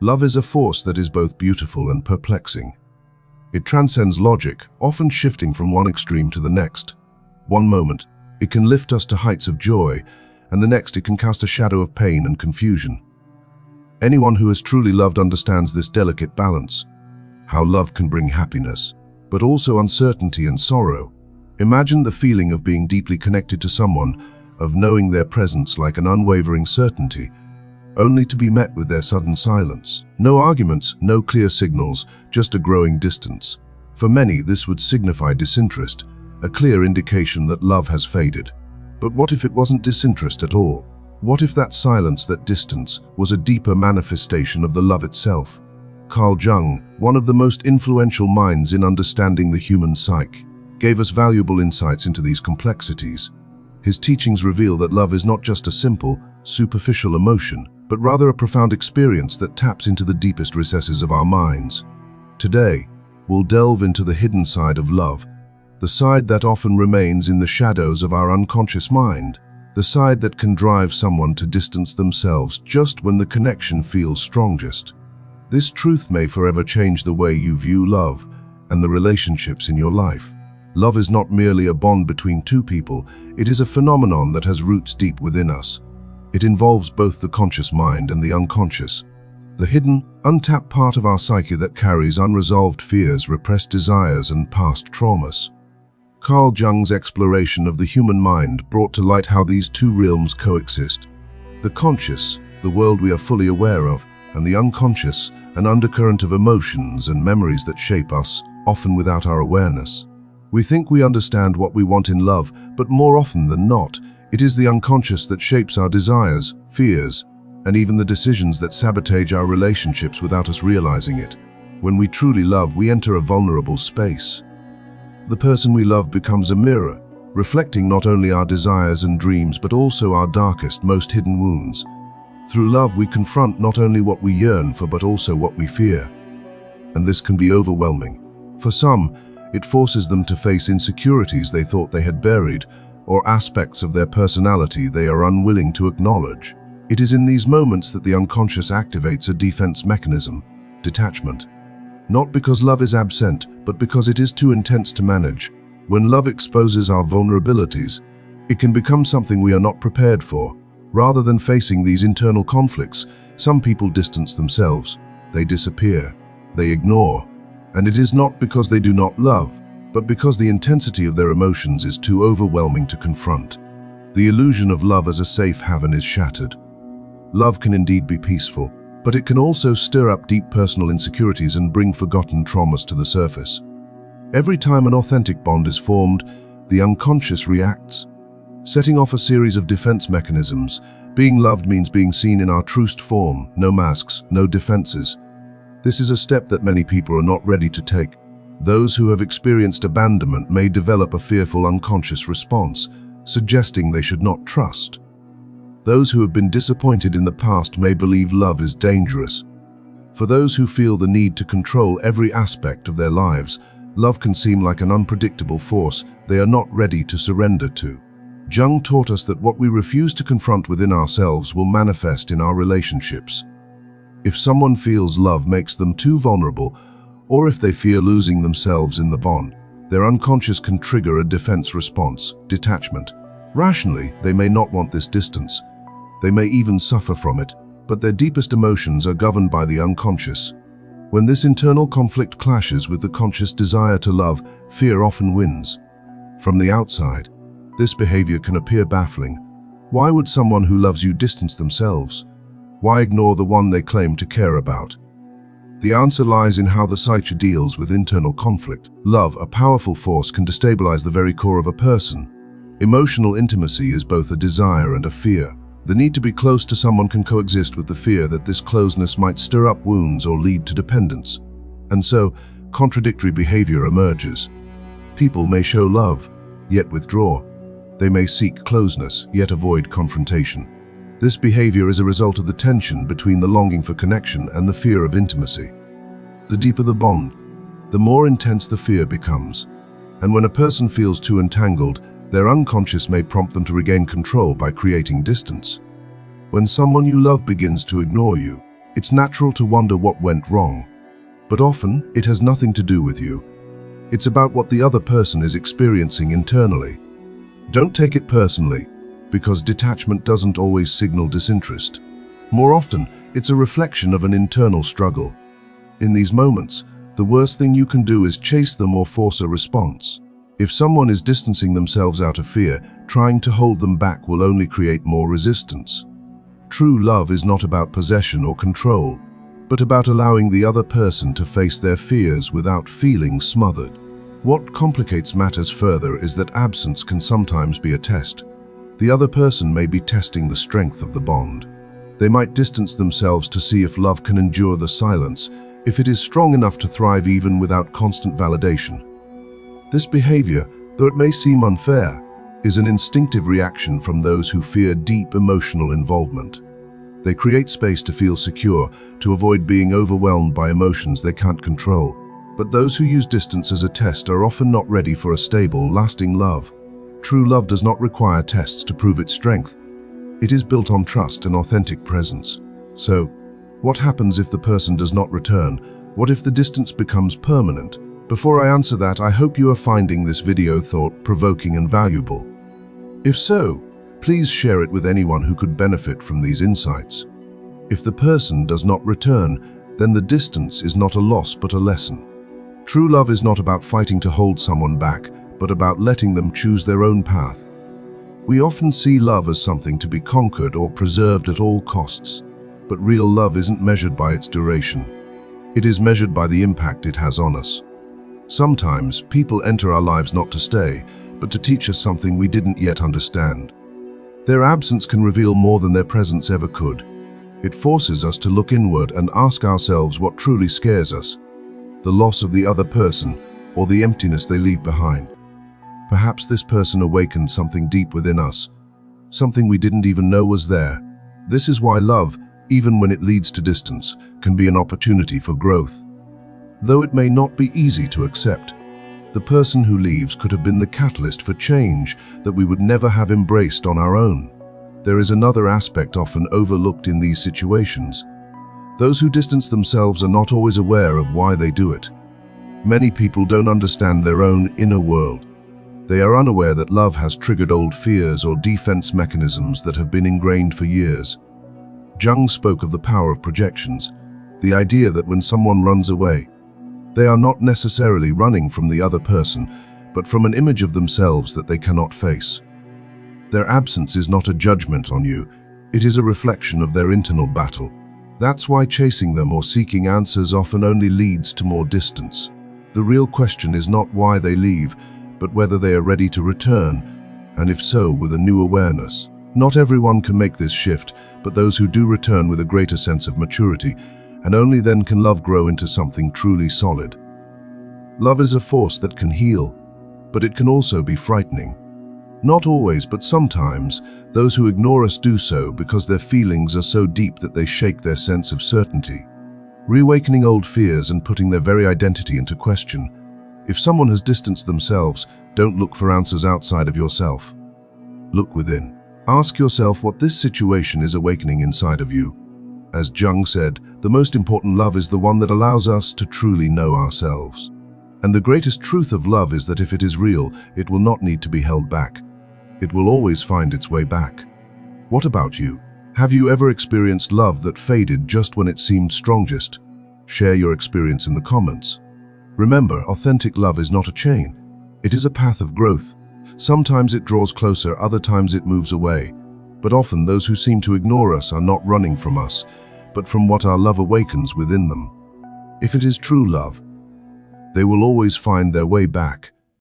Love is a force that is both beautiful and perplexing. It transcends logic, often shifting from one extreme to the next. One moment, it can lift us to heights of joy, and the next it can cast a shadow of pain and confusion. Anyone who has truly loved understands this delicate balance, how love can bring happiness, but also uncertainty and sorrow. Imagine the feeling of being deeply connected to someone, of knowing their presence like an unwavering certainty, only to be met with their sudden silence. No arguments, no clear signals, just a growing distance. For many, this would signify disinterest, a clear indication that love has faded. But what if it wasn't disinterest at all? What if that silence, that distance, was a deeper manifestation of the love itself? Carl Jung, one of the most influential minds in understanding the human psyche, gave us valuable insights into these complexities. His teachings reveal that love is not just a simple, superficial emotion, but rather a profound experience that taps into the deepest recesses of our minds. Today, we'll delve into the hidden side of love, the side that often remains in the shadows of our unconscious mind, the side that can drive someone to distance themselves just when the connection feels strongest. This truth may forever change the way you view love and the relationships in your life. Love is not merely a bond between two people, it is a phenomenon that has roots deep within us. It involves both the conscious mind and the unconscious, the hidden, untapped part of our psyche that carries unresolved fears, repressed desires, and past traumas. Carl Jung's exploration of the human mind brought to light how these two realms coexist. The conscious, the world we are fully aware of, and the unconscious, an undercurrent of emotions and memories that shape us, often without our awareness. We think we understand what we want in love, but more often than not, it is the unconscious that shapes our desires, fears, and even the decisions that sabotage our relationships without us realizing it. When we truly love, we enter a vulnerable space. The person we love becomes a mirror, reflecting not only our desires and dreams, but also our darkest, most hidden wounds. Through love, we confront not only what we yearn for, but also what we fear. And this can be overwhelming. For some, it forces them to face insecurities they thought they had buried, or aspects of their personality they are unwilling to acknowledge. It is in these moments that the unconscious activates a defense mechanism, detachment. Not because love is absent, but because it is too intense to manage. When love exposes our vulnerabilities, it can become something we are not prepared for. Rather than facing these internal conflicts, some people distance themselves. They disappear. They ignore. And it is not because they do not love, but because the intensity of their emotions is too overwhelming to confront. The illusion of love as a safe haven is shattered. Love can indeed be peaceful, but it can also stir up deep personal insecurities and bring forgotten traumas to the surface. Every time an authentic bond is formed, the unconscious reacts, setting off a series of defense mechanisms. Being loved means being seen in our truest form, no masks, no defenses. This is a step that many people are not ready to take. Those who have experienced abandonment may develop a fearful unconscious response, suggesting they should not trust. Those who have been disappointed in the past may believe love is dangerous. For those who feel the need to control every aspect of their lives, love can seem like an unpredictable force they are not ready to surrender to. Jung taught us that what we refuse to confront within ourselves will manifest in our relationships. If someone feels love makes them too vulnerable, or if they fear losing themselves in the bond, their unconscious can trigger a defense response, detachment. Rationally, they may not want this distance. They may even suffer from it, but their deepest emotions are governed by the unconscious. When this internal conflict clashes with the conscious desire to love, fear often wins. From the outside, this behavior can appear baffling. Why would someone who loves you distance themselves? Why ignore the one they claim to care about? The answer lies in how the psyche deals with internal conflict. Love, a powerful force, can destabilize the very core of a person. Emotional intimacy is both a desire and a fear. The need to be close to someone can coexist with the fear that this closeness might stir up wounds or lead to dependence. And so, contradictory behavior emerges. People may show love, yet withdraw. They may seek closeness, yet avoid confrontation. This behavior is a result of the tension between the longing for connection and the fear of intimacy. The deeper the bond, the more intense the fear becomes. And when a person feels too entangled, their unconscious may prompt them to regain control by creating distance. When someone you love begins to ignore you, It's natural to wonder what went wrong, but often it has nothing to do with you. It's about what the other person is experiencing internally. Don't take it personally, because detachment doesn't always signal disinterest. More often, it's a reflection of an internal struggle. In these moments, the worst thing you can do is chase them or force a response. If someone is distancing themselves out of fear, trying to hold them back will only create more resistance. True love is not about possession or control, but about allowing the other person to face their fears without feeling smothered. What complicates matters further is that absence can sometimes be a test. The other person may be testing the strength of the bond. They might distance themselves to see if love can endure the silence, if it is strong enough to thrive even without constant validation. This behavior, though it may seem unfair, is an instinctive reaction from those who fear deep emotional involvement. They create space to feel secure, to avoid being overwhelmed by emotions they can't control. But those who use distance as a test are often not ready for a stable, lasting love. True love does not require tests to prove its strength. It is built on trust and authentic presence. So, what happens if the person does not return? What if the distance becomes permanent? Before I answer that, I hope you are finding this video thought-provoking and valuable. If so, please share it with anyone who could benefit from these insights. If the person does not return, then the distance is not a loss but a lesson. True love is not about fighting to hold someone back, but about letting them choose their own path. We often see love as something to be conquered or preserved at all costs, but real love isn't measured by its duration. It is measured by the impact it has on us. Sometimes people enter our lives not to stay, but to teach us something we didn't yet understand. Their absence can reveal more than their presence ever could. It forces us to look inward and ask ourselves what truly scares us: the loss of the other person or the emptiness they leave behind. Perhaps this person awakened something deep within us, something we didn't even know was there. This is why love, even when it leads to distance, can be an opportunity for growth. Though it may not be easy to accept, the person who leaves could have been the catalyst for change that we would never have embraced on our own. There is another aspect often overlooked in these situations. Those who distance themselves are not always aware of why they do it. Many people don't understand their own inner world. They are unaware that love has triggered old fears or defense mechanisms that have been ingrained for years. Jung spoke of the power of projections, the idea that when someone runs away, they are not necessarily running from the other person, but from an image of themselves that they cannot face. Their absence is not a judgment on you, it is a reflection of their internal battle. That's why chasing them or seeking answers often only leads to more distance. The real question is not why they leave, but whether they are ready to return, and if so, with a new awareness. Not everyone can make this shift, but those who do return with a greater sense of maturity, and only then can love grow into something truly solid. Love is a force that can heal, but it can also be frightening. Not always, but sometimes, those who ignore us do so because their feelings are so deep that they shake their sense of certainty, reawakening old fears and putting their very identity into question. If someone has distanced themselves, don't look for answers outside of yourself. Look within. Ask yourself what this situation is awakening inside of you. As Jung said, the most important love is the one that allows us to truly know ourselves. And the greatest truth of love is that if it is real, it will not need to be held back. It will always find its way back. What about you? Have you ever experienced love that faded just when it seemed strongest? Share your experience in the comments. Remember, authentic love is not a chain. It is a path of growth. Sometimes it draws closer, other times it moves away. But often those who seem to ignore us are not running from us, but from what our love awakens within them. If it is true love, they will always find their way back.